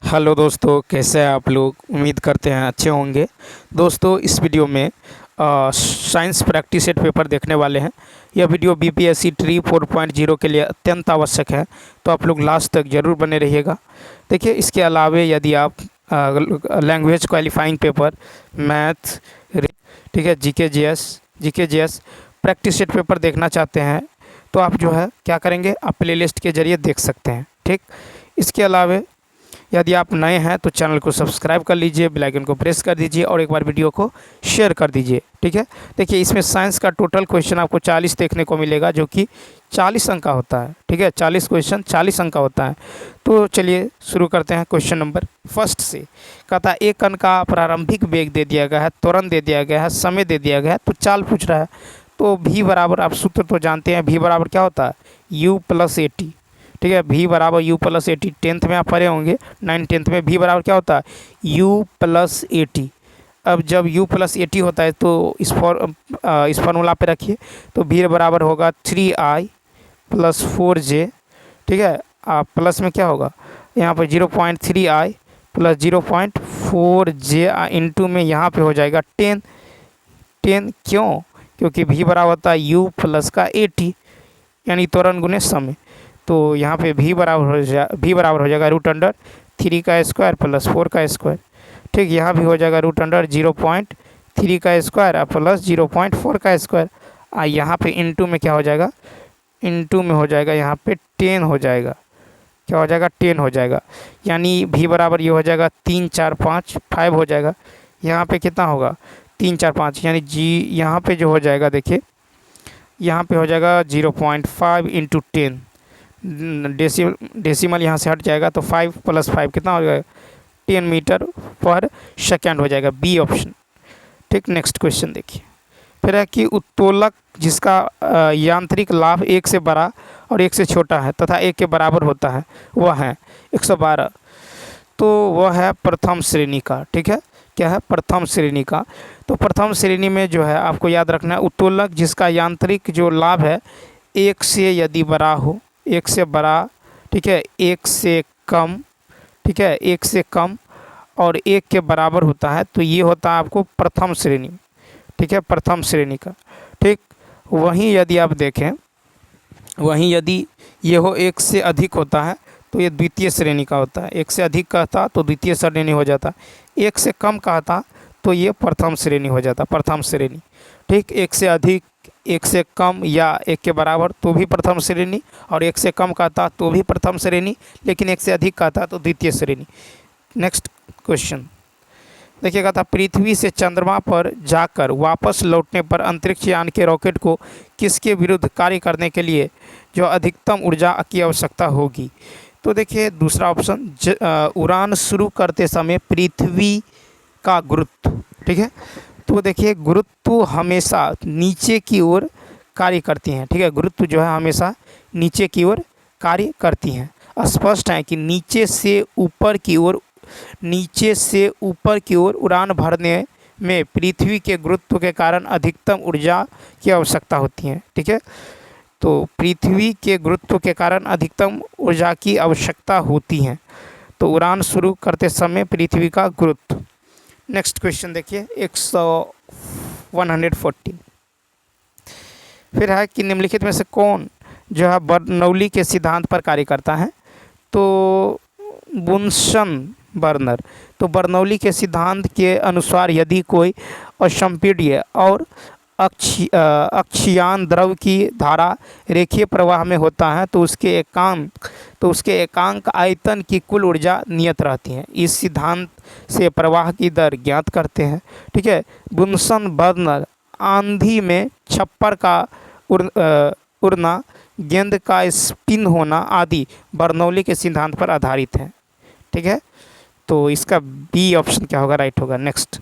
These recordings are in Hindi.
हेलो दोस्तों, कैसे हैं आप लोग। उम्मीद करते हैं अच्छे होंगे। दोस्तों, इस वीडियो में साइंस प्रैक्टिस सेट पेपर देखने वाले हैं। यह वीडियो बीपीएससी ट्री 4.0 के लिए अत्यंत आवश्यक है, तो आप लोग लास्ट तक ज़रूर बने रहिएगा। देखिए, इसके अलावे यदि आप लैंग्वेज क्वालिफाइंग पेपर, मैथ, ठीक है, GK GS practice set paper देखना चाहते हैं तो आप जो है क्या करेंगे, आप प्लेलिस्ट के ज़रिए देख सकते हैं। ठीक, इसके अलावे यदि आप नए हैं तो चैनल को सब्सक्राइब कर लीजिए, बेल आइकन को प्रेस कर दीजिए और एक बार वीडियो को शेयर कर दीजिए। ठीक है, देखिए इसमें साइंस का टोटल क्वेश्चन आपको 40 देखने को मिलेगा, जो कि 40 अंक का होता है। ठीक है, 40 क्वेश्चन 40 अंक का होता है। तो चलिए शुरू करते हैं क्वेश्चन नंबर फर्स्ट से। कहता है एक कण का प्रारंभिक वेग दे दिया गया है, त्वरण दे दिया गया है, समय दे दिया गया है, तो चाल पूछ रहा है। तो v बराबर, आप सूत्र तो जानते हैं, v बराबर क्या होता है, u प्लस ए टी। ठीक है, v बराबर you plus A T. Tenth में आप पढ़े होंगे, 9th में v बराबर क्या होता है, u प्लस ए टी। अब जब u प्लस ए टी होता है तो इस फार्मूला पे रखिए, तो v बराबर होगा 3i प्लस 4j। ठीक है, प्लस में क्या होगा, यहाँ पर 0.3i प्लस 0.4j इंटू में यहाँ पे हो जाएगा 10। क्यों, क्योंकि v बराबर होता है u प्लस का ए टी, यानी त्वरण गुने समय। तो यहाँ पे v बराबर हो जाएगा रूट अंडर 3 का स्क्वायर प्लस 4 का स्क्वायर। ठीक, यहाँ भी हो जाएगा रूट अंडर 0.3 का स्क्वायर प्लस 0.4 का स्क्वायर। यहाँ पे इंटू में क्या हो जाएगा, इंटू में हो जाएगा यहाँ पे 10 हो जाएगा। क्या हो जाएगा, 10 हो जाएगा। यानी v बराबर ये हो जाएगा 3 4 5 5 हो जाएगा। यहाँ पे कितना होगा, 3 4 5, यानी g यहाँ पे जो हो जाएगा, देखिए यहाँ पे हो जाएगा 0.5 इंटू 10। डेसिमल यहाँ से हट जाएगा, तो 5 + 5 कितना हो जाएगा, 10 मीटर पर सेकेंड हो जाएगा, बी ऑप्शन। ठीक, नेक्स्ट क्वेश्चन देखिए। फिर है कि उत्तोलक जिसका यांत्रिक लाभ 1 से बड़ा और 1 से छोटा है तथा 1 के बराबर होता है, वह है 112। तो वह है प्रथम श्रेणी का। ठीक है, क्या है, प्रथम श्रेणी का। तो प्रथम श्रेणी में जो है आपको याद रखना है, उत्तोलक जिसका यांत्रिक जो लाभ है 1 से यदि बड़ा हो, 1 से बड़ा, ठीक है, 1 से कम, ठीक है, 1 से कम और 1 के बराबर होता है, तो ये होता है आपको प्रथम श्रेणी। ठीक है, प्रथम श्रेणी का। ठीक, वहीं यदि आप देखें, वहीं यदि ये हो 1 से अधिक होता है तो ये द्वितीय श्रेणी का होता है। 1 से अधिक का था तो द्वितीय श्रेणी हो जाता, 1 से कम का था तो ये प्रथम श्रेणी हो जाता, प्रथम श्रेणी। ठीक, 1 से अधिक, 1 से कम या 1 के बराबर तो भी प्रथम श्रेणी, और 1 से कम का था तो भी प्रथम श्रेणी, लेकिन 1 से अधिक का था तो द्वितीय श्रेणी। नेक्स्ट क्वेश्चन देखिएगा, था पृथ्वी से चंद्रमा पर जाकर वापस लौटने पर अंतरिक्ष यान के रॉकेट को किसके विरुद्ध कार्य करने के लिए जो अधिकतम ऊर्जा की आवश्यकता होगी। तो देखिए दूसरा ऑप्शन, उड़ान शुरू करते समय पृथ्वी का गुरुत्व। ठीक है, तो देखिए गुरुत्व हमेशा नीचे की ओर कार्य करती हैं। ठीक है, गुरुत्व जो है हमेशा नीचे की ओर कार्य करती हैं। स्पष्ट है कि नीचे से ऊपर की ओर उड़ान भरने में पृथ्वी के गुरुत्व के कारण अधिकतम ऊर्जा की आवश्यकता होती है। ठीक है, तो पृथ्वी के गुरुत्व के कारण अधिकतम ऊर्जा की आवश्यकता होती है। तो उड़ान शुरू करते समय पृथ्वी का गुरुत्व। नेक्स्ट क्वेश्चन देखिए, 114। फिर है कि निम्नलिखित में से कौन जो है बर्नौली के सिद्धांत पर कार्य करता है। तो बुनसन बर्नर। तो बर्नौली के सिद्धांत के अनुसार यदि कोई असंपीड्य और अक्षीयान द्रव की धारा रेखीय प्रवाह में होता है तो उसके एकांक आयतन की कुल ऊर्जा नियत रहती है। इस सिद्धांत से प्रवाह की दर ज्ञात करते हैं। ठीक है, बुनसन बर्नर आंधी में छप्पर का उड़ना, गेंद का स्पिन होना आदि बर्नौली के सिद्धांत पर आधारित है। ठीक है, तो इसका बी ऑप्शन क्या होगा, राइट होगा। नेक्स्ट,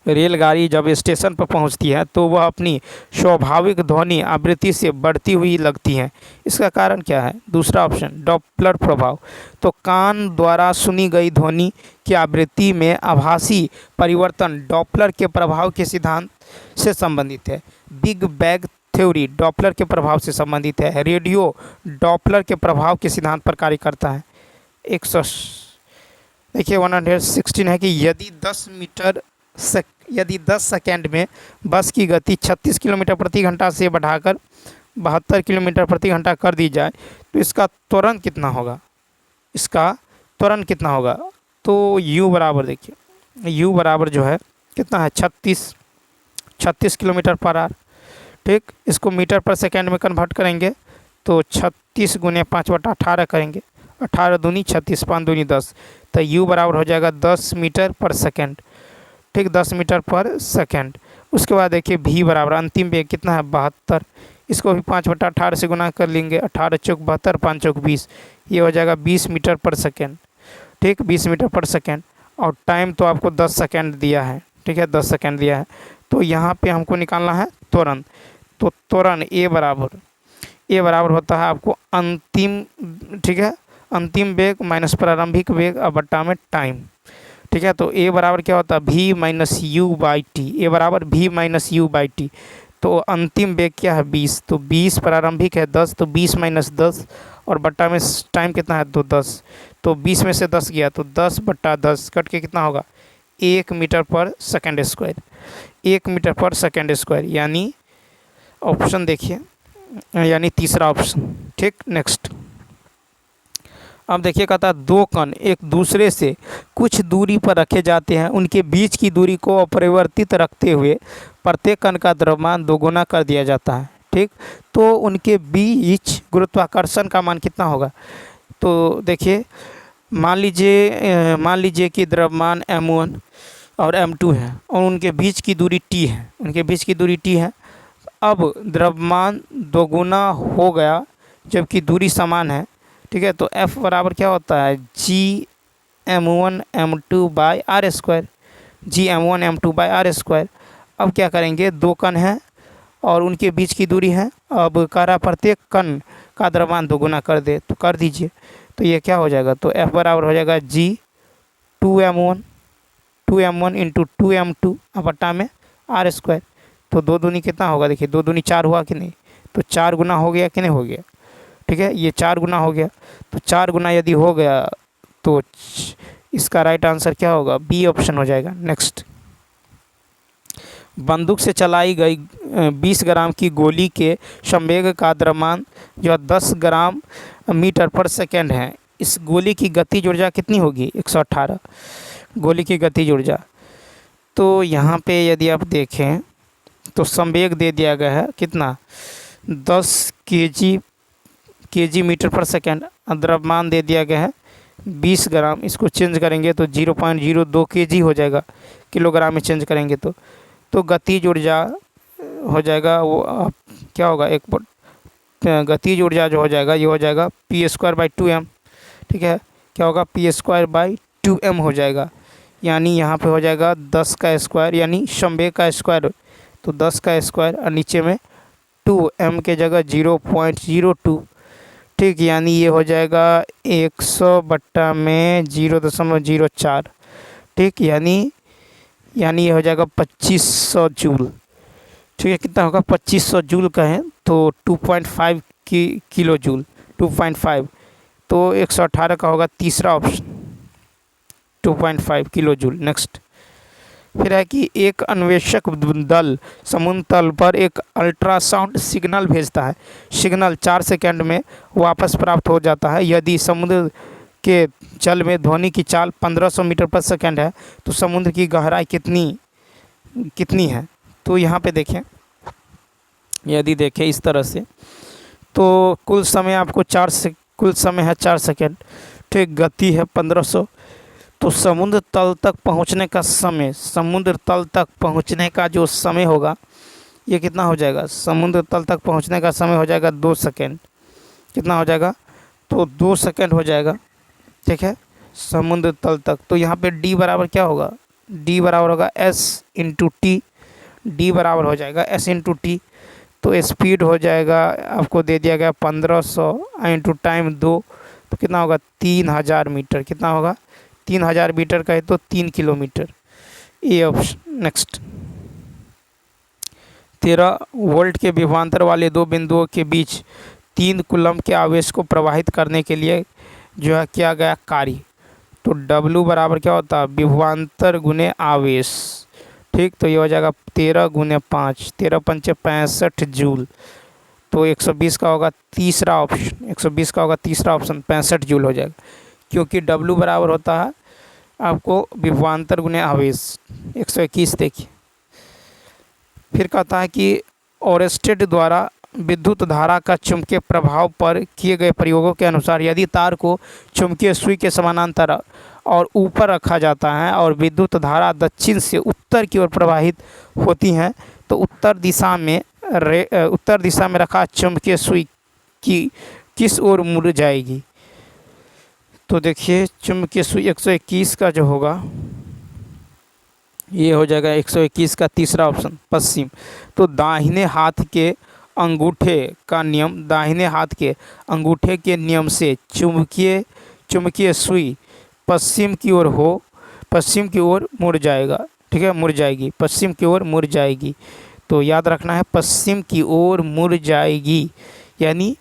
रेलगाड़ी जब स्टेशन पर पहुंचती है तो वह अपनी स्वाभाविक ध्वनि आवृत्ति से बढ़ती हुई लगती है। इसका कारण क्या है, दूसरा ऑप्शन डॉपलर प्रभाव। तो कान द्वारा सुनी गई ध्वनि की आवृत्ति में आभासी परिवर्तन डॉपलर के प्रभाव के सिद्धांत से संबंधित है। बिग बैंग थ्योरी डॉपलर के प्रभाव से संबंधित है। रेडियो डॉपलर के प्रभाव के सिद्धांत पर कार्य करता है। देखिए 116 है कि यदि 10 सेकेंड में बस की गति 36 किलोमीटर प्रति घंटा से बढ़ाकर 72 किलोमीटर प्रति घंटा कर दी जाए तो इसका त्वरण कितना होगा, तो u बराबर, देखिए u बराबर जो है कितना है 36 किलोमीटर पर आवर। ठीक, इसको मीटर पर सेकेंड में कन्वर्ट करेंगे तो 36 गुने 5/18 करेंगे, 18 दूनी 36, 5 दूनी 10, तो u बराबर हो जाएगा 10 मीटर पर सेकेंड। ठीक, 10 मीटर पर सेकेंड। उसके बाद देखिए v बराबर अंतिम वेग कितना है 72, इसको भी 5/18 से गुना कर लेंगे, 18 चौक 72, 5 चौक 20, ये हो जाएगा 20 मीटर पर सेकेंड। ठीक, 20 मीटर पर सेकेंड। और टाइम तो आपको 10 सेकेंड दिया है। ठीक है, 10 सेकेंड दिया है। तो यहाँ पे हमको निकालना है त्वरण। तो त्वरण ए बराबर होता है आपको अंतिम, ठीक है, अंतिम वेग माइनस प्रारंभिक वेग और बट्टा में टाइम। ठीक है, तो ए बराबर क्या होता है v minus u by t, a बराबर v minus u by t. तो अंतिम वेग क्या है 20, तो 20 प्रारंभिक है 10, तो 20 माइनस 10 और बट्टा में टाइम कितना है तो 10, तो 20 में से 10 गया तो 10/10 कट के कितना होगा 1 मीटर पर सेकेंड स्क्वायर, 1 मीटर पर सेकेंड स्क्वायर, यानी ऑप्शन देखिए, यानी तीसरा ऑप्शन। ठीक, नेक्स्ट। अब देखिए कहता है दो कण एक दूसरे से कुछ दूरी पर रखे जाते हैं, उनके बीच की दूरी को अपरिवर्तित रखते हुए प्रत्येक कण का द्रव्यमान दोगुना कर दिया जाता है। ठीक, तो उनके बीच गुरुत्वाकर्षण का मान कितना होगा, तो देखिए मान लीजिए कि द्रव्यमान m1 और m2 है और उनके बीच की दूरी t है, अब द्रव्यमान दोगुना हो गया जबकि दूरी समान है। ठीक है, तो F बराबर क्या होता है Gm1 m2 by r square, Gm1 m2 by r square. अब क्या करेंगे, दो कण हैं और उनके बीच की दूरी है, अब कह रहा प्रत्येक कण का द्रव्यमान दोगुना कर दे, तो कर दीजिए। तो ये क्या हो जाएगा, तो F बराबर हो जाएगा G 2m1 इंटू 2m2 बट्टा में आर स्क्वायर। तो दो दूनी कितना होगा, देखिए 2 दूनी 4 हुआ कि नहीं, तो 4 गुना हो गया कि नहीं हो गया। ठीक है, ये 4 गुना हो गया, तो 4 गुना यदि हो गया तो इसका राइट आंसर क्या होगा, बी ऑप्शन हो जाएगा। नेक्स्ट। बंदूक से चलाई गई 20 ग्राम की गोली के संवेग का द्रव्यमान जो 10 ग्राम मीटर पर सेकेंड है, इस गोली की गतिज ऊर्जा कितनी होगी 118, गोली की गतिज ऊर्जा। तो यहाँ पे यदि आप देखें तो संवेग दे दिया गया है कितना 10 केजी मीटर पर सेकेंड, द्रव्यमान दे दिया गया है 20 ग्राम, इसको चेंज करेंगे तो 0.02 केजी हो जाएगा, किलोग्राम में चेंज करेंगे तो गतिज ऊर्जा हो जाएगा वो क्या होगा, गतिज ऊर्जा जो हो जाएगा ये हो जाएगा p²/2m। ठीक है, क्या होगा p²/2m हो जाएगा, यानी यहाँ पे हो जाएगा 10 का स्क्वायर यानी संवेग का स्क्वायर, तो 10 का स्क्वायर और नीचे में 2m के जगह 0.02। ठीक, यानी ये हो जाएगा 100 बट्टा में 0.04। ठीक, यानी ये हो जाएगा 2500 जूल। ठीक है, कितना होगा 2500 जूल का है तो 2.5 किलो जूल, 2.5, तो 118 का होगा तीसरा ऑप्शन 2.5 किलो जूल। नेक्स्ट। फिर है कि एक अन्वेषक दल समुद्र तल पर एक अल्ट्रासाउंड सिग्नल भेजता है, सिग्नल 4 सेकंड में वापस प्राप्त हो जाता है। यदि समुद्र के जल में ध्वनि की चाल 1500 मीटर पर सेकंड है तो समुद्र की गहराई कितनी है। तो यहाँ पे देखें, यदि देखें इस तरह से तो कुल समय आपको कुल समय है 4 सेकंड। ठीक, गति है 1500, तो समुद्र तल तक पहुँचने का जो समय होगा ये कितना हो जाएगा, समुद्र तल तक पहुँचने का समय हो जाएगा 2 सेकंड। कितना हो जाएगा, तो 2 सेकंड हो जाएगा। ठीक है, समुद्र तल तक। तो यहाँ पे d बराबर क्या होगा, d बराबर होगा s इंटू टी, d बराबर हो जाएगा s इंटू टी। तो स्पीड हो जाएगा आपको दे दिया गया 1500 इंटू टाइम 2, तो कितना होगा 3000 मीटर। कितना होगा 3000 मीटर का है तो 3 किलोमीटर, ये ऑप्शन। नेक्स्ट। 13 वोल्ट के विभवांतर वाले दो बिंदुओं के बीच 3 कूलम्ब के आवेश को प्रवाहित करने के लिए जो है किया गया कार्य। तो W बराबर क्या होता है, विभवांतर गुने आवेश। ठीक, तो ये हो जाएगा 13 गुने 5, 13 पंचे 65 जूल। तो 120 का होगा तीसरा ऑप्शन, 120 का होगा तीसरा ऑप्शन, 65 जूल हो जाएगा, क्योंकि W बराबर होता है आपको विभवांतर गुने आवेश। 121 देखिए, फिर कहता है कि ओरेस्टेड द्वारा विद्युत धारा का चुंबकीय प्रभाव पर किए गए प्रयोगों के अनुसार यदि तार को चुंबकीय सुई के समानांतर और ऊपर रखा जाता है और विद्युत धारा दक्षिण से उत्तर की ओर प्रवाहित होती है तो उत्तर दिशा में रखा चुंबकीय सुई की किस ओर मुड़ जाएगी। तो देखिए चुंबकीय सुई 121 का जो होगा ये हो जाएगा 121 का तीसरा ऑप्शन, पश्चिम। तो दाहिने हाथ के अंगूठे का नियम, दाहिने हाथ के अंगूठे के नियम से चुंबकीय सुई पश्चिम की ओर मुड़ जाएगा। ठीक है, मुड़ जाएगी, पश्चिम की ओर मुड़ जाएगी। तो याद रखना है पश्चिम की ओर मुड़ जाएगी, यानी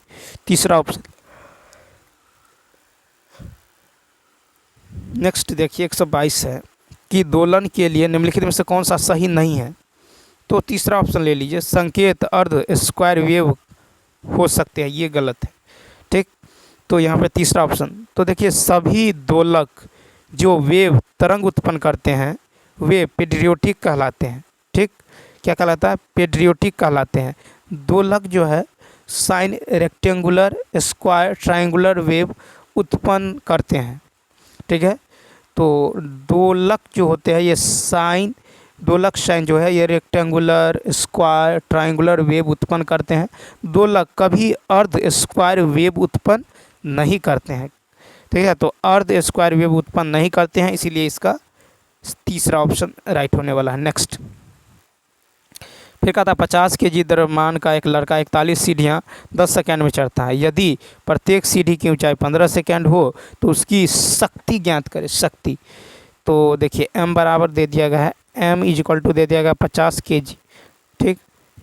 तीसरा ऑप्शन। नेक्स्ट देखिए 122 है कि दोलन के लिए निम्नलिखित में से कौन सा सही नहीं है। तो तीसरा ऑप्शन ले लीजिए, संकेत अर्ध स्क्वायर वेव हो सकते हैं, ये गलत है। ठीक, तो यहाँ पे तीसरा ऑप्शन। तो देखिए सभी दोलक जो वेव तरंग उत्पन्न करते हैं वे पीरियोडिक कहलाते हैं। ठीक, क्या कहलाता है, पीरियोडिक कहलाते हैं। दोलक जो है sine rectangular square triangular wave उत्पन्न करते हैं। ठीक है, तो दोलक जो होते हैं ये दोलक साइन जो है ये रेक्टेंगुलर स्क्वायर ट्रायंगुलर वेव उत्पन्न करते हैं। दोलक कभी अर्ध स्क्वायर वेव उत्पन्न नहीं करते हैं। ठीक है, तो अर्ध स्क्वायर वेव उत्पन्न नहीं करते हैं, इसीलिए इसका तीसरा ऑप्शन राइट होने वाला है। नेक्स्ट फिर कहता है 50 kg द्रव्यमान का एक लड़का 41 सीढ़ियाँ 10 सेकेंड में चढ़ता है। यदि प्रत्येक सीढ़ी की ऊंचाई 15 सेकेंड हो तो उसकी शक्ति ज्ञात करें। शक्ति, तो देखिए m बराबर दे दिया गया है, m = दे दिया गया 50 kg। ठीक,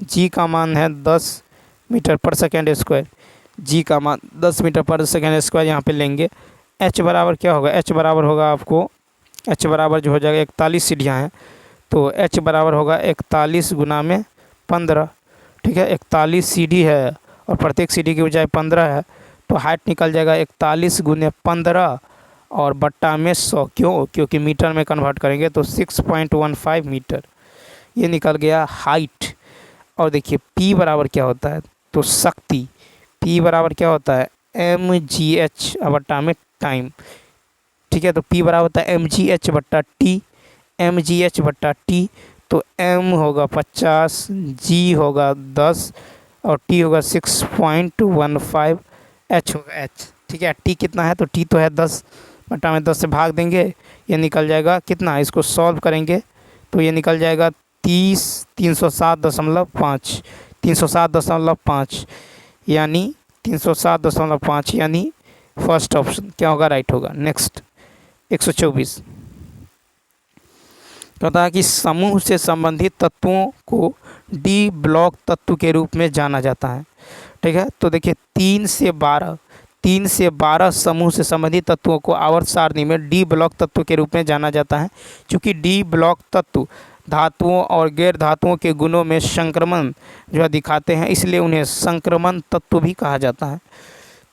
g का मान है 10 मीटर पर सेकेंड स्क्वायर, g का मान 10 मीटर पर सेकेंड स्क्वायर यहाँ पे लेंगे। h बराबर क्या होगा, h बराबर होगा आपको, h बराबर जो हो जाएगा 41 सीढ़ियाँ हैं तो h बराबर होगा 41 गुना में 15। ठीक है, 41 सीढ़ी है और प्रत्येक सीढ़ी की ऊंचाई 15 है, तो हाइट निकल जाएगा 41 गुने 15 और बट्टा में 100। क्यों, क्योंकि मीटर में कन्वर्ट करेंगे तो 6.15 मीटर ये निकल गया हाइट। और देखिए P बराबर क्या होता है, तो शक्ति, P बराबर क्या होता है, mgh बट्टा में टाइम। ठीक है, तो P बराबर होता है mgh बट्टा t, mgh बट्टा t। तो m होगा 50, g होगा 10 और t होगा 6.15, h होगा h। ठीक है, t कितना है, तो t तो है 10 बटा में 10 से भाग देंगे, ये निकल जाएगा कितना, इसको सॉल्व करेंगे तो ये निकल जाएगा 307.5, 307.5 यानी 307.5 यानी फर्स्ट ऑप्शन क्या होगा, राइट होगा। नेक्स्ट 124 कहता है कि समूह से संबंधित तत्वों को डी ब्लॉक तत्व के रूप में जाना जाता है। ठीक है, तो देखिए 3 से 12 समूह से संबंधित तत्वों को आवर्त सारणी में डी ब्लॉक तत्व के रूप में जाना जाता है। क्योंकि डी ब्लॉक तत्व धातुओं और गैर धातुओं के गुणों में संक्रमण जो है दिखाते हैं, इसलिए उन्हें संक्रमण तत्व भी कहा जाता है।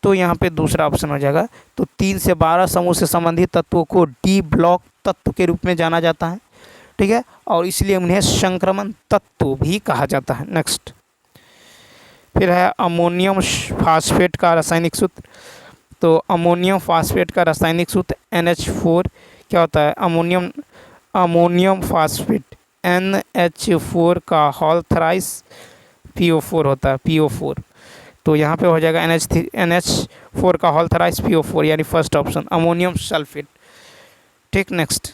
तो यहाँ पे दूसरा ऑप्शन हो जाएगा। तो 3 से 12 समूह से संबंधित तत्वों को डी ब्लॉक तत्व के रूप में जाना जाता है। ठीक है, और इसलिए उन्हें संक्रमण तत्व भी कहा जाता है। नेक्स्ट फिर है अमोनियम फास्फेट का रासायनिक सूत्र। तो अमोनियम फास्फेट का रासायनिक सूत्र NH4 क्या होता है, अमोनियम फास्फेट NH4 का होल थ्राइस PO4 होता है, PO4। तो यहाँ पे हो जाएगा NH4 का होल थ्राइस PO4 यानी फर्स्ट ऑप्शन अमोनियम सल्फेट। ठीक, नेक्स्ट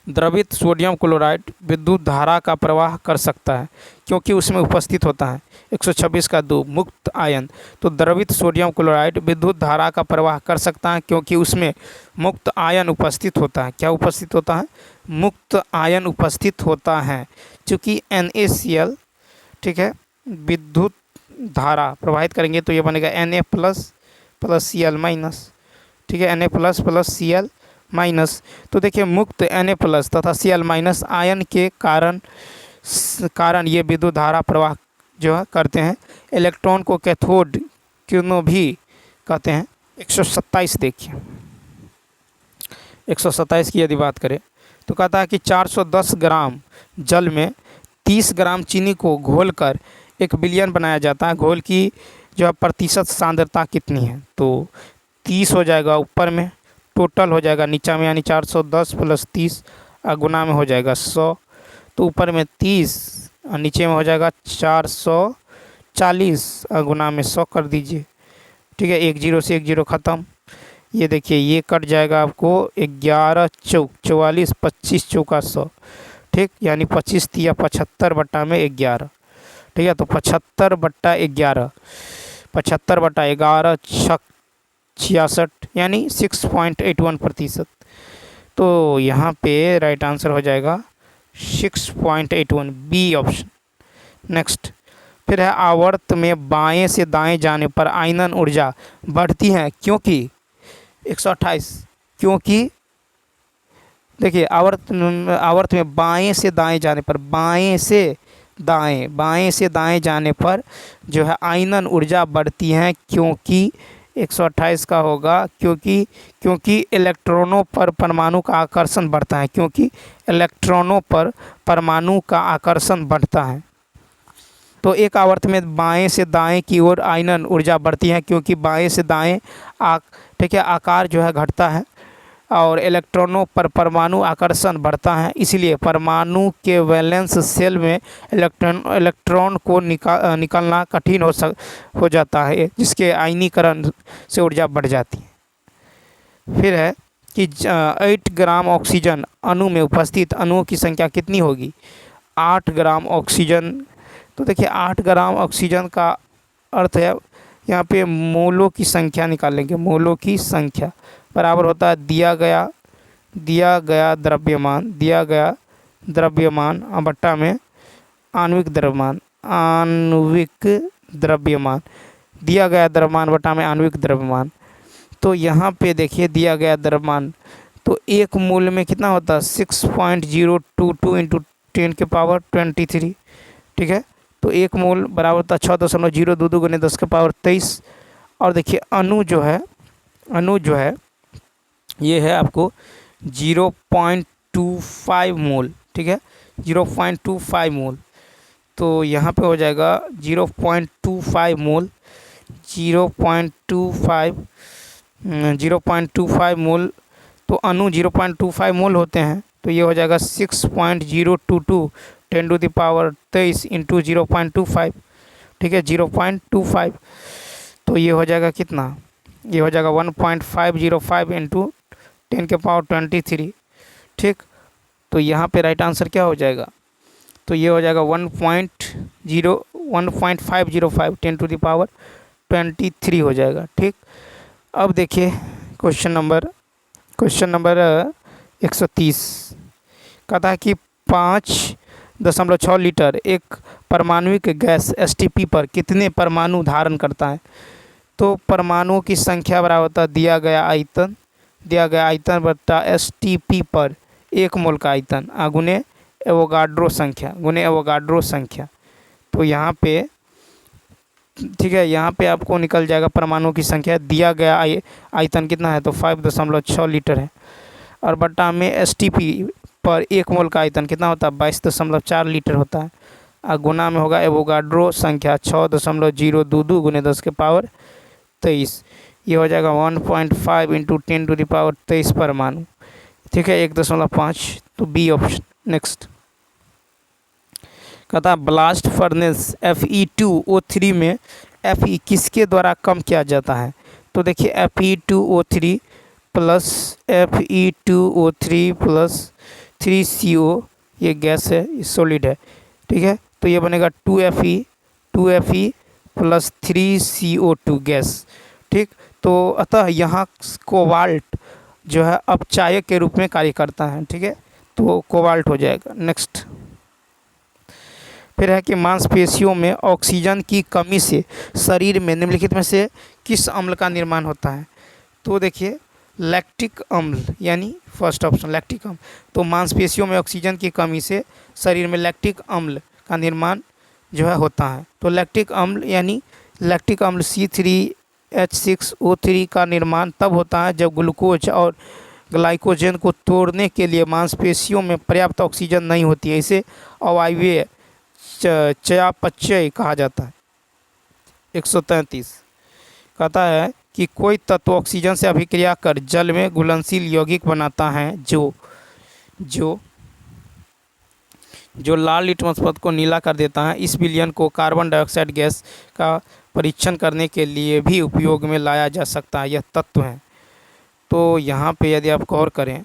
द्रवित सोडियम क्लोराइड विद्युत धारा का प्रवाह कर सकता है क्योंकि उसमें उपस्थित होता है 126 का 2 मुक्त आयन। तो द्रवित सोडियम क्लोराइड विद्युत धारा का प्रवाह कर सकता है क्योंकि उसमें मुक्त आयन उपस्थित होता है। क्या उपस्थित होता है, मुक्त आयन उपस्थित होता है। चूँकि NaCl ठीक है विद्युत धारा प्रवाहित करेंगे तो ये बनेगा Na+ plus C L minus, ठीक है, Na plus plus C L minus. तो देखिए मुक्त Na प्लस तथा सी एल माइनस आयन के कारण ये विद्युत धारा प्रवाह जो है करते हैं। इलेक्ट्रॉन को कैथोड किरणों भी कहते हैं। 127 देखिए, 127 की यदि बात करें तो कहता है कि 410 ग्राम जल में 30 ग्राम चीनी को घोलकर एक विलयन बनाया जाता है। घोल की जो है प्रतिशत सांद्रता कितनी है? तो 30 हो जाएगा ऊपर में, टोटल हो जाएगा नीचा में, यानी 410 प्लस 30 गुना में हो जाएगा 100। तो ऊपर में 30 और नीचे में हो जाएगा 440 गुना में 100 कर दीजिए, ठीक है। 1 0 से 1 0 ख़त्म। ये देखिए ये कट जाएगा आपको 11 चौक 44, 25 चौका 100, ठीक, यानी 25 तिया 75 बट्टा में 11, ठीक है। तो 75 बट्टा 11, 75 बट्टा 11 छक 66, यानी 6.81%। तो यहाँ पे राइट आंसर हो जाएगा 6.81, बी ऑप्शन। नेक्स्ट फिर है आवर्त में बाएं से दाएं जाने पर आयनन ऊर्जा बढ़ती है क्योंकि 128, क्योंकि देखिए आवर्त में बाएं से दाएं जाने पर, बाएं से दाएं जाने पर जो है आयनन ऊर्जा बढ़ती है क्योंकि 128 का होगा क्योंकि इलेक्ट्रॉनों पर परमाणु का आकर्षण बढ़ता है, क्योंकि इलेक्ट्रॉनों पर परमाणु का आकर्षण बढ़ता है। तो एक आवर्त में बाएं से दाएं की ओर आयनन ऊर्जा बढ़ती है क्योंकि बाएं से दाएं ठीक है आकार जो है घटता है और इलेक्ट्रॉनों पर परमाणु आकर्षण बढ़ता है। इसलिए परमाणु के वैलेंस सेल में इलेक्ट्रॉन को निकलना कठिन हो जाता है, जिसके आयनीकरण से ऊर्जा बढ़ जाती है। फिर है कि 8 ग्राम ऑक्सीजन अणु में उपस्थित अणुओं की संख्या कितनी होगी? 8 ग्राम ऑक्सीजन। तो देखिए 8 ग्राम ऑक्सीजन का अर्थ है यहाँ पे मोलों की संख्या निकालेंगे। मोलों की संख्या बराबर होता है दिया गया द्रव्यमान बट्टा में आणविक द्रव्यमान, दिया गया द्रव्यमान बट्टा में आणविक द्रव्यमान। तो यहाँ पे देखिए दिया गया द्रव्यमान, तो एक मोल में कितना होता है? 6.022 इंटू 10 के पावर 23, ठीक है। तो एक मोल बराबर होता है 6.022 गुने 10 के पावर 23। और देखिए अणु जो है ये है आपको 0.25 मोल, ठीक है, 0.25 मोल। तो यहाँ पे हो जाएगा 0.25 मोल, 0.25 मोल। तो अणु 0.25 मोल होते हैं, तो ये हो जाएगा 6.022 10 टू द पावर 23 इंटू 0.25, ठीक है, 0.25। तो ये हो जाएगा कितना? ये हो जाएगा 1.505 इंटू 10 के पावर 23, ठीक। तो यहाँ पे राइट आंसर क्या हो जाएगा? तो ये हो जाएगा 1.505 10 टू द पावर 23 हो जाएगा, ठीक। अब देखिए क्वेश्चन नंबर 130 कहता है कि 5.6 लीटर एक परमाणुविक गैस STP पर कितने परमाणु धारण करता है? तो परमाणुओं की संख्या बराबर होता है दिया गया आयतन बटा STP पर 1 मोल का आयतन गुने एवोगाड्रो संख्या। तो यहाँ पे ठीक है, यहाँ पे आपको निकल जाएगा परमाणुओं की संख्या। दिया गया आयतन कितना है? तो 5.6 लीटर है, और बट्टा में STP पर 1 मोल का आयतन कितना होता है? 22.4 लीटर होता है। गुना में होगा एवोगाड्रो संख्या 6.022 गुने 10 के पावर 23। ये हो जाएगा 1.5 इंटू 10 टू द पावर 23 परमाणु, ठीक है, 1.5। तो बी ऑप्शन। नेक्स्ट कहता ब्लास्ट फर्नेस Fe2O3 में Fe किसके द्वारा कम किया जाता है? तो देखिए Fe2O3 प्लस 3CO ये गैस है, ये सॉलिड है, ठीक है। तो ये बनेगा 2Fe प्लस 3CO2 गैस, ठीक। तो अतः यहाँ कोबाल्ट जो है अपचायक के रूप में कार्य करता है, ठीक है, तो कोबाल्ट हो जाएगा। नेक्स्ट फिर है कि मांसपेशियों में ऑक्सीजन की कमी से शरीर में निम्नलिखित में से किस अम्ल का निर्माण होता है? तो देखिए लैक्टिक अम्ल, यानी फर्स्ट ऑप्शन लैक्टिक अम्ल। तो मांसपेशियों में ऑक्सीजन की कमी से शरीर में लैक्टिक अम्ल का निर्माण जो है होता है। तो लैक्टिक अम्ल यानी लैक्टिक अम्ल C3H6O3 का निर्माण तब होता है जब ग्लूकोज और ग्लाइकोजन को तोड़ने के लिए मांसपेशियों में पर्याप्त ऑक्सीजन नहीं होती है। इसे अवायवीय चयापचय कहा जाता है। 133 कहता है कि कोई तत्व ऑक्सीजन से अभिक्रिया कर जल में घुलनशील यौगिक बनाता है जो लाल लिटमस पथ को नीला कर देता है। इस विलयन को कार्बन डाइऑक्साइड गैस का परीक्षण करने के लिए भी उपयोग में लाया जा सकता है। यह तत्व है। तो यहाँ पे यदि आप गौर करें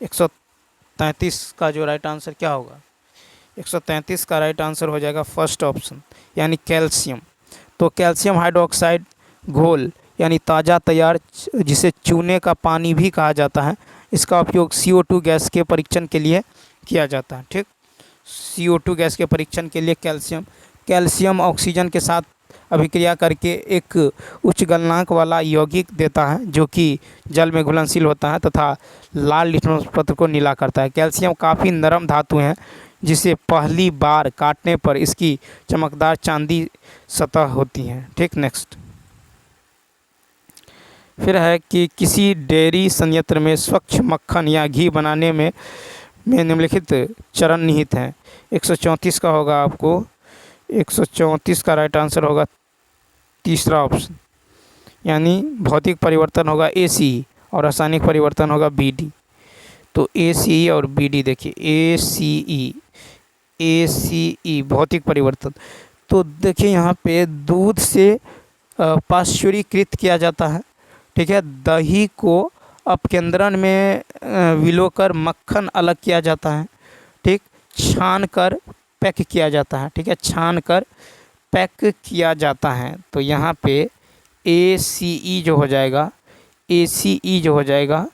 133 का जो राइट आंसर क्या होगा? 133 का राइट आंसर हो जाएगा फर्स्ट ऑप्शन यानी कैल्शियम। तो कैल्शियम हाइड्रोक्साइड घोल यानी ताज़ा तैयार, जिसे चूने का पानी भी कहा जाता है, इसका उपयोग CO2 गैस के परीक्षण के लिए किया जाता है। ठीक, CO2 गैस के परीक्षण के लिए कैल्शियम ऑक्सीजन के साथ अभिक्रिया करके एक उच्च गलनांक वाला यौगिक देता है जो कि जल में घुलनशील होता है तथा लाल लिटमस पत्र को नीला करता है। कैल्शियम काफ़ी नरम धातु है जिसे पहली बार काटने पर इसकी चमकदार चांदी सतह होती है। ठीक, नेक्स्ट फिर है कि किसी डेयरी संयंत्र में स्वच्छ मक्खन या घी बनाने में निम्नलिखित चरण निहित हैं। 134 का होगा आपको 134 का राइट आंसर होगा तीसरा ऑप्शन यानी भौतिक परिवर्तन होगा ACE और रासायनिक परिवर्तन होगा BD। तो ACE और BD देखिए ACE भौतिक परिवर्तन। तो देखिए यहाँ पे दूध से पाश्चुरीकृत किया जाता है। ठीक है, दही को अपकेंद्रण में विलोकर मक्खन अलग किया जाता है। ठीक, छान कर पैक किया जाता है। ठीक है, छान कर पैक किया जाता है। तो यहाँ पे ACE जो हो जाएगा ACE जो हो जाएगा।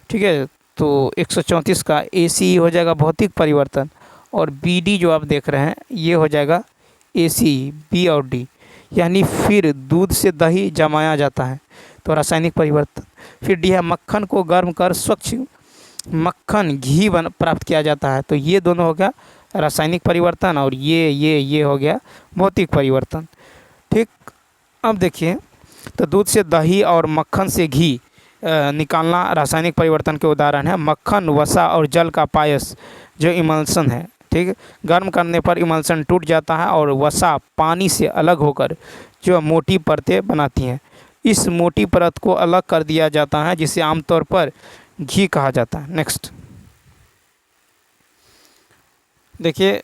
ठीक है, तो 134 का ACE हो जाएगा भौतिक परिवर्तन और BD जो आप देख रहे हैं ये हो जाएगा ACE B और D यानी फिर दूध से दही जमाया जाता है तो रासायनिक परिवर्तन। फिर D है मक्खन को गर्म कर स्वच्छ मक्खन घी प्राप्त किया जाता है। तो ये दोनों हो गया रासायनिक परिवर्तन और ये हो गया भौतिक परिवर्तन। ठीक, अब देखिए तो दूध से दही और मक्खन से घी निकालना रासायनिक परिवर्तन के उदाहरण है। मक्खन, वसा और जल का पायस जो इमल्सन है। ठीक, गर्म करने पर इमल्सन टूट जाता है और वसा पानी से अलग होकर जो मोटी परतें बनाती हैं। इस मोटी परत को अलग कर दिया जाता है जिसे आमतौर पर घी कहा जाता है। नेक्स्ट देखिए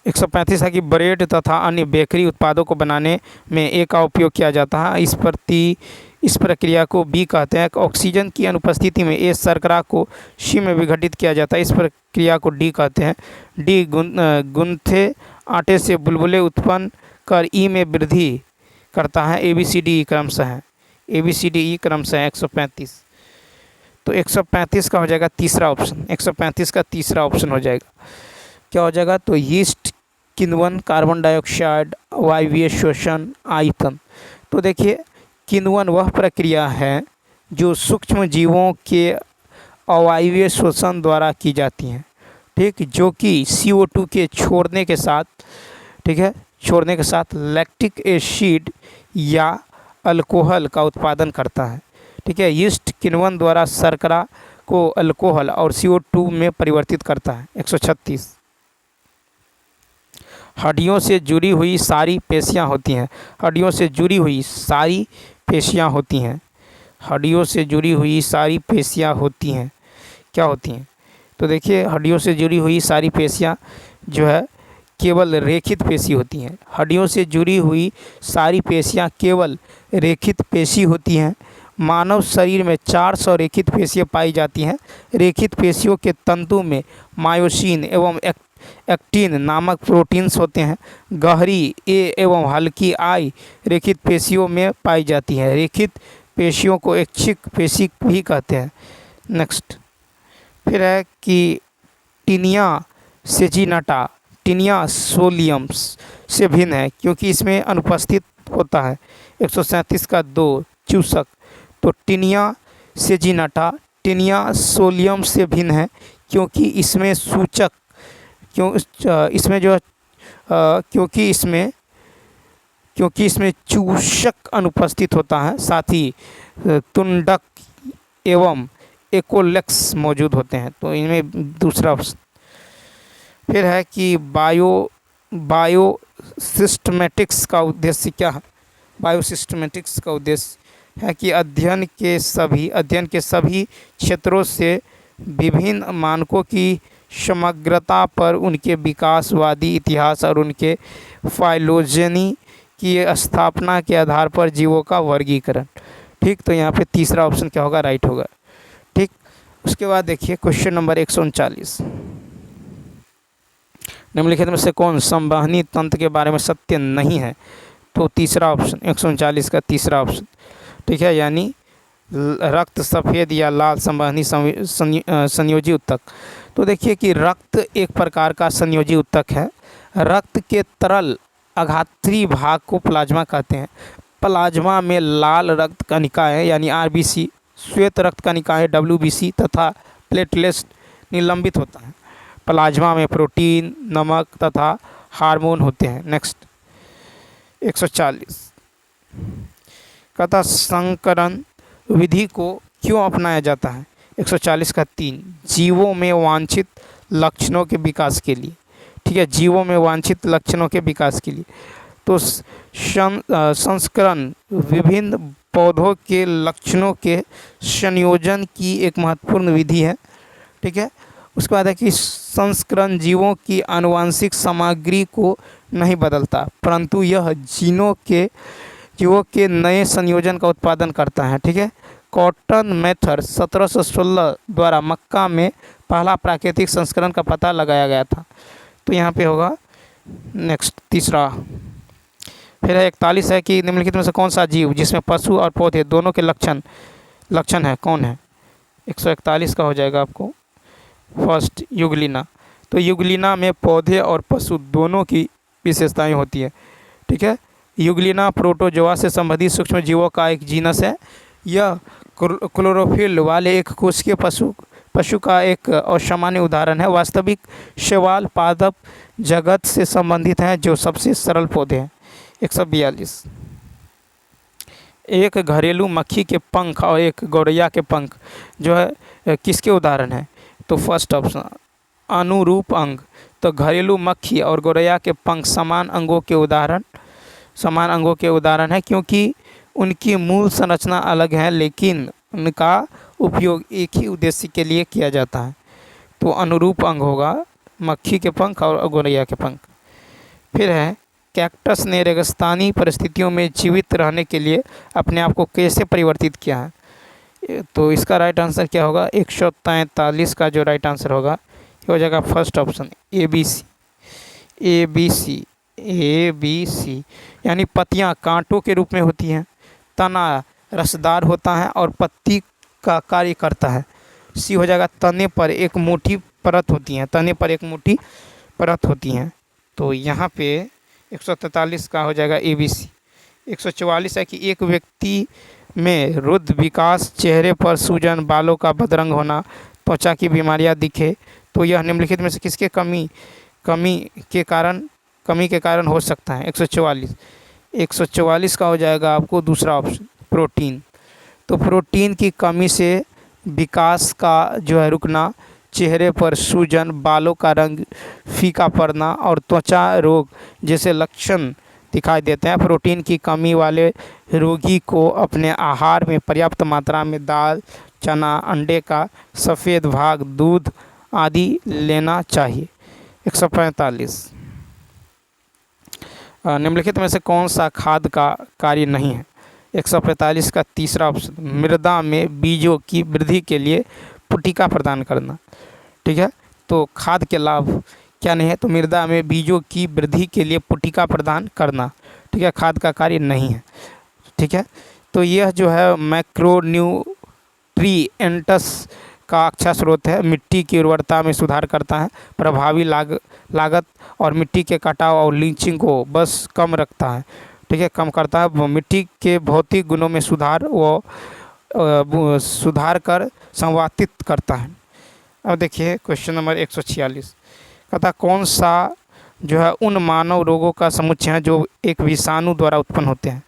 135 है कि ब्रेड तथा अन्य बेकरी उत्पादों को बनाने में A का उपयोग किया जाता है। इस प्रक्रिया को B कहते हैं। ऑक्सीजन की अनुपस्थिति में A शर्करा को C में विघटित किया जाता है। इस प्रक्रिया को D कहते हैं। D गुंथे आटे से बुलबुले उत्पन्न कर E में वृद्धि करता है। ABCDE क्रमशः है। ABCDE क्रमशः है 135। तो 135 का हो जाएगा तीसरा ऑप्शन। 135 का तीसरा ऑप्शन हो जाएगा, क्या हो जाएगा? तो यीस्ट किण्वन, कार्बन डाइऑक्साइड, वायवीय शोषण, आयतन। तो देखिए किण्वन वह प्रक्रिया है जो सूक्ष्म जीवों के अवायवीय शोषण द्वारा की जाती है। ठीक, जो कि CO2 के छोड़ने के साथ, ठीक है, छोड़ने के साथ लैक्टिक एसिड या अल्कोहल का उत्पादन करता है। ठीक है, यीस्ट किण्वन द्वारा शर्करा को अल्कोहल और CO2 में परिवर्तित करता है। 136 हड्डियों से जुड़ी हुई सारी पेशियां होती हैं। हड्डियों से जुड़ी हुई सारी पेशियां होती हैं। हड्डियों से जुड़ी हुई सारी पेशियां होती हैं, क्या होती हैं? तो देखिए हड्डियों से जुड़ी हुई सारी पेशियां जो है केवल रेखित पेशी होती हैं। हड्डियों से जुड़ी हुई सारी पेशियां केवल रेखित पेशी होती हैं। मानव शरीर में 400 रेखित पेशियां पाई जाती हैं। रेखित पेशियों के तंतु में मायोसिन एवं एक्टिन नामक प्रोटीन्स होते हैं। गहरी A एवं हल्की I रेखित पेशियों में पाई जाती है। रेखित पेशियों को ऐच्छिक पेशी भी कहते हैं। नेक्स्ट फिर है कि टीनिया सेजिनाटा टीनिया सोलियम्स से भिन्न है क्योंकि इसमें अनुपस्थित होता है। 137 का 2 चूसक। तो टीनिया सेजिनाटा टीनिया सोलियम से भिन्न है क्योंकि इसमें सूचक इसमें जो क्योंकि इसमें चूषक अनुपस्थित होता है, साथ ही तुंडक एवं एकोलेक्स मौजूद होते हैं। तो इनमें दूसरा ऑप्शन। फिर है कि बायोसिस्टमेटिक्स का उद्देश्य क्या है। बायोसिस्टमेटिक्स का उद्देश्य है कि अध्ययन के सभी क्षेत्रों से विभिन्न मानकों की समग्रता पर उनके विकासवादी इतिहास और उनके फाइलोजेनी की स्थापना के आधार पर जीवों का वर्गीकरण। ठीक, तो यहाँ पे तीसरा ऑप्शन क्या होगा, राइट होगा। ठीक, उसके बाद देखिए क्वेश्चन नंबर 139। निम्नलिखित में से कौन संवहनी तंत्र के बारे में सत्य नहीं है। तो तीसरा ऑप्शन 139 का तीसरा ऑप्शन। ठीक है, यानी रक्त सफ़ेद या लाल संवहनी संयोजी उत्तक। तो देखिए कि रक्त एक प्रकार का संयोजी उत्तक है। रक्त के तरल आघात्री भाग को प्लाज्मा कहते हैं। प्लाज्मा में लाल रक्त कणिकाएँ यानी आरबीसी, श्वेत रक्त कणिकाएँ डब्ल्यूबीसी तथा प्लेटलेट्स निलंबित होता है। प्लाज्मा में प्रोटीन, नमक तथा हार्मोन होते हैं। नेक्स्ट 140 कथा संकरण विधि को क्यों अपनाया जाता है। 140 का 3 जीवों में वांछित लक्षणों के विकास के लिए। ठीक है, जीवों में वांछित लक्षणों के विकास के लिए। तो संस्करण विभिन्न पौधों के लक्षणों के संयोजन की एक महत्वपूर्ण विधि है। ठीक है, उसके बाद है कि संस्करण जीवों की आनुवंशिक सामग्री को नहीं बदलता, परंतु यह जीवों के नए संयोजन का उत्पादन करता है। ठीक है, कॉटन मैथर 1716 द्वारा मक्का में पहला प्राकृतिक संस्करण का पता लगाया गया था। तो यहाँ पे होगा नेक्स्ट तीसरा। फिर है 41 है कि निम्नलिखित में से कौन सा जीव जिसमें पशु और पौधे दोनों के लक्षण है, कौन है। 141 का हो जाएगा आपको फर्स्ट युगलिना। तो युगलिना में पौधे और पशु दोनों की विशेषताएं होती है। ठीक है, युगलिना प्रोटोजोआ से संबंधित सूक्ष्म जीवों का एक जीनस है। यह क्लोरोफिल वाले एक कोशिकीय पशु का एक असामान्य उदाहरण है। वास्तविक शैवाल पादप जगत से संबंधित हैं जो सबसे सरल पौधे हैं। 142 एक घरेलू मक्खी के पंख और एक गौरैया के पंख जो है किसके उदाहरण है। तो फर्स्ट ऑप्शन अनुरूप अंग। तो घरेलू मक्खी और गौरैया के पंख समान अंगों के उदाहरण है क्योंकि उनकी मूल संरचना अलग है लेकिन उनका उपयोग एक ही उद्देश्य के लिए किया जाता है। तो अनुरूप अंग होगा मक्खी के पंख और गौरैया के पंख। फिर है कैक्टस ने रेगिस्तानी परिस्थितियों में जीवित रहने के लिए अपने आप को कैसे परिवर्तित किया है। तो इसका राइट आंसर क्या होगा। 143 का जो राइट आंसर होगा ये हो जाएगा first option A B C यानी पत्तियां कांटों के रूप में होती हैं, तना रसदार होता है और पत्ती का कार्य करता है। सी हो जाएगा तने पर एक मोटी परत होती हैं। तो यहाँ पे 143 का हो जाएगा ए बी सी। 144 है कि एक व्यक्ति में रुद्ध विकास, चेहरे पर सूजन, बालों का बदरंग होना, त्वचा की बीमारियां दिखे तो यह निम्नलिखित में से किसके कमी के कारण हो सकता है। 144 का हो जाएगा आपको दूसरा ऑप्शन प्रोटीन। तो प्रोटीन की कमी से विकास का जो है रुकना, चेहरे पर सूजन, बालों का रंग फीका पड़ना और त्वचा रोग जैसे लक्षण दिखाई देते हैं। प्रोटीन की कमी वाले रोगी को अपने आहार में पर्याप्त मात्रा में दाल, चना, अंडे का सफ़ेद भाग, दूध आदि लेना चाहिए। 145 निम्नलिखित में से कौन सा खाद का कार्य नहीं है। 145 का तीसरा ऑप्शन मृदा में बीजों की वृद्धि के लिए पुटिका प्रदान करना। ठीक है, तो खाद के लाभ क्या नहीं है। तो मृदा में बीजों की वृद्धि के लिए पुटिका प्रदान करना, ठीक है, खाद का कार्य नहीं है। ठीक है, तो यह जो है मैक्रोन्यूट्रिएंट्स का अच्छा स्रोत है, मिट्टी की उर्वरता में सुधार करता है, प्रभावी लागत और मिट्टी के कटाव और लीचिंग को बस कम रखता है, ठीक है, कम करता है, मिट्टी के भौतिक गुणों में सुधार कर संवादित करता है। अब देखिए क्वेश्चन नंबर 146 कहता कौन सा जो है उन मानव रोगों का समुच्चय है जो एक विषाणु द्वारा उत्पन्न होते हैं,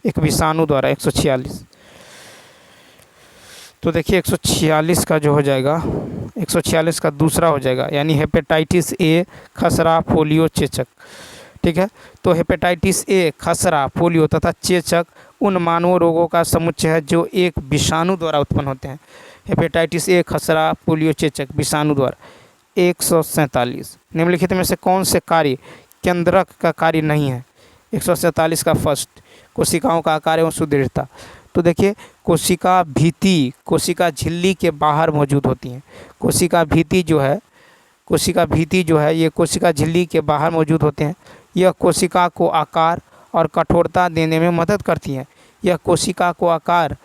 एक विषाणु द्वारा। 146 तो देखिए 146 का जो हो जाएगा, 146 का दूसरा हो जाएगा, यानी हेपेटाइटिस ए, खसरा, पोलियो, चेचक, ठीक है। तो हेपेटाइटिस ए, खसरा, पोलियो तथा चेचक उन मानव रोगों का समुच्चय है जो एक विषाणु द्वारा उत्पन्न होते हैं। हेपेटाइटिस ए, खसरा, पोलियो, चेचक विषाणु द्वारा। 147 निम्नलिखित में से कौन से कार्य केंद्रक का कार्य नहीं है। 147 का फर्स्ट, कोशिकाओं का आकार एवं सुदृढ़ता। तो देखिए कोशिका भित्ति कोशिका झिल्ली के बाहर मौजूद होती हैं। कोशिका भित्ति जो है ये कोशिका झिल्ली के बाहर मौजूद होते हैं। यह कोशिका को आकार और कठोरता देने में मदद करती हैं। यह कोशिका को आकार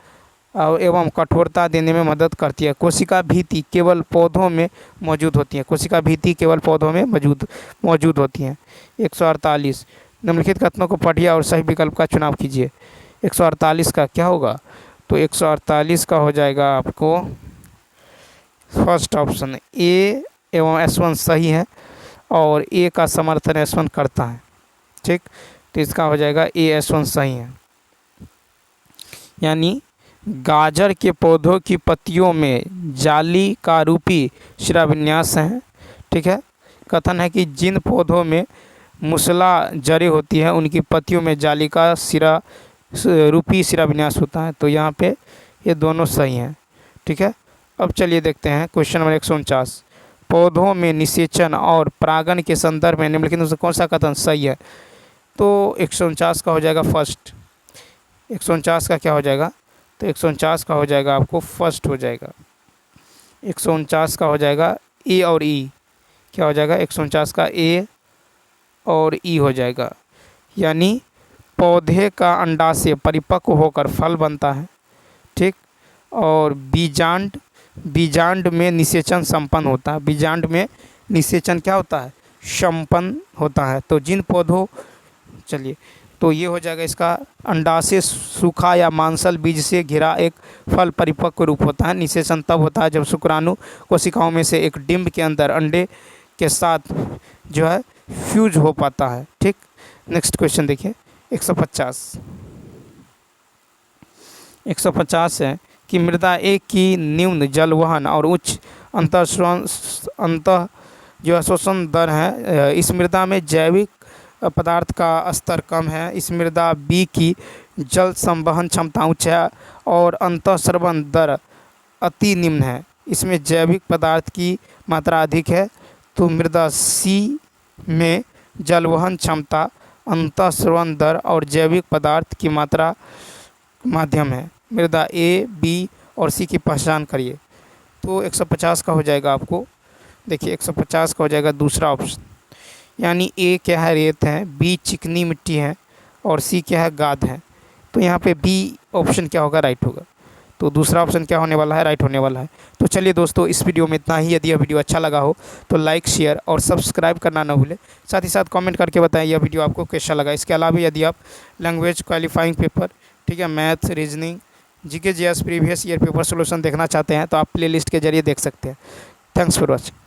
एवं कठोरता देने में मदद करती है। कोशिका भित्ति केवल पौधों में मौजूद होती है। कोशिका भित्ति केवल पौधों में मौजूद होती हैं। 148 निम्नलिखित कथनों को पढ़िए और सही विकल्प का चुनाव कीजिए। 148 का क्या होगा, तो 148 का हो जाएगा आपको फर्स्ट ऑप्शन ए एवं S1 सही है और ए का समर्थन S1 करता है, ठीक। तो इसका हो जाएगा ए, S1 सही है। यानी गाजर के पौधों की पत्तियों में जाली का रूपी शिराविन्यास है, ठीक है। कथन है कि जिन पौधों में मुसला जड़ें होती है उनकी पत्तियों में जाली का रूपी शिराविन्यास होता है। तो यहाँ पे ये दोनों सही हैं, ठीक है। अब चलिए देखते हैं क्वेश्चन नंबर 149 पौधों में निषेचन और परागण के संदर्भ में निम्नलिखित में से कौन सा कथन सही है। तो 149 का हो जाएगा फर्स्ट। 149 का क्या हो जाएगा, तो 149 का हो जाएगा आपको फर्स्ट हो जाएगा। 149 का हो जाएगा ए और ई, क्या हो जाएगा 149 का ए और ई हो जाएगा। यानी पौधे का अंडाशय परिपक्व होकर फल बनता है, ठीक। और बीजांड में निषेचन संपन्न होता है। बीजांड में निषेचन क्या होता है, संपन्न होता है। तो जिन पौधों चलिए तो ये हो जाएगा इसका अंडाशय सूखा या मांसल बीज से घिरा एक फल परिपक्व रूप होता है। निषेचन तब होता है जब शुक्राणु कोशिकाओं में से एक डिंब के अंदर अंडे के साथ जो है फ्यूज हो पाता है, ठीक। नेक्स्ट क्वेश्चन देखिए 150 है कि मृदा एक की न्यून जलवहन और उच्च अंतः जो शोषण दर है। इस मृदा में जैविक पदार्थ का स्तर कम है। इस मृदा बी की जल संवहन क्षमता उच्च है और अंतःस्रवण दर अति निम्न है। इसमें जैविक पदार्थ की मात्रा अधिक है। तो मृदा सी में जलवहन क्षमता, अंतःस्रवण दर और जैविक पदार्थ की मात्रा माध्यम है। मृदा ए, बी और सी की पहचान करिए। तो 150 का हो जाएगा आपको, देखिए 150 का हो जाएगा दूसरा ऑप्शन। यानी ए क्या है, रेत है, बी चिकनी मिट्टी है और सी क्या है, गाद है। तो यहाँ पे बी ऑप्शन क्या होगा, राइट होगा। तो दूसरा ऑप्शन क्या होने वाला है, राइट होने वाला है। तो चलिए दोस्तों इस वीडियो में इतना ही। यदि यह वीडियो अच्छा लगा हो तो लाइक, शेयर और सब्सक्राइब करना न भूलें। साथ ही साथ कमेंट करके बताएं यह वीडियो आपको कैसा लगा। इसके अलावा यदि आप लैंग्वेज क्वालिफाइंग पेपर, ठीक है, math, reasoning, GK, GS previous year paper solution देखना चाहते हैं तो आप प्लेलिस्ट के जरिए देख सकते हैं। Thanks for watching.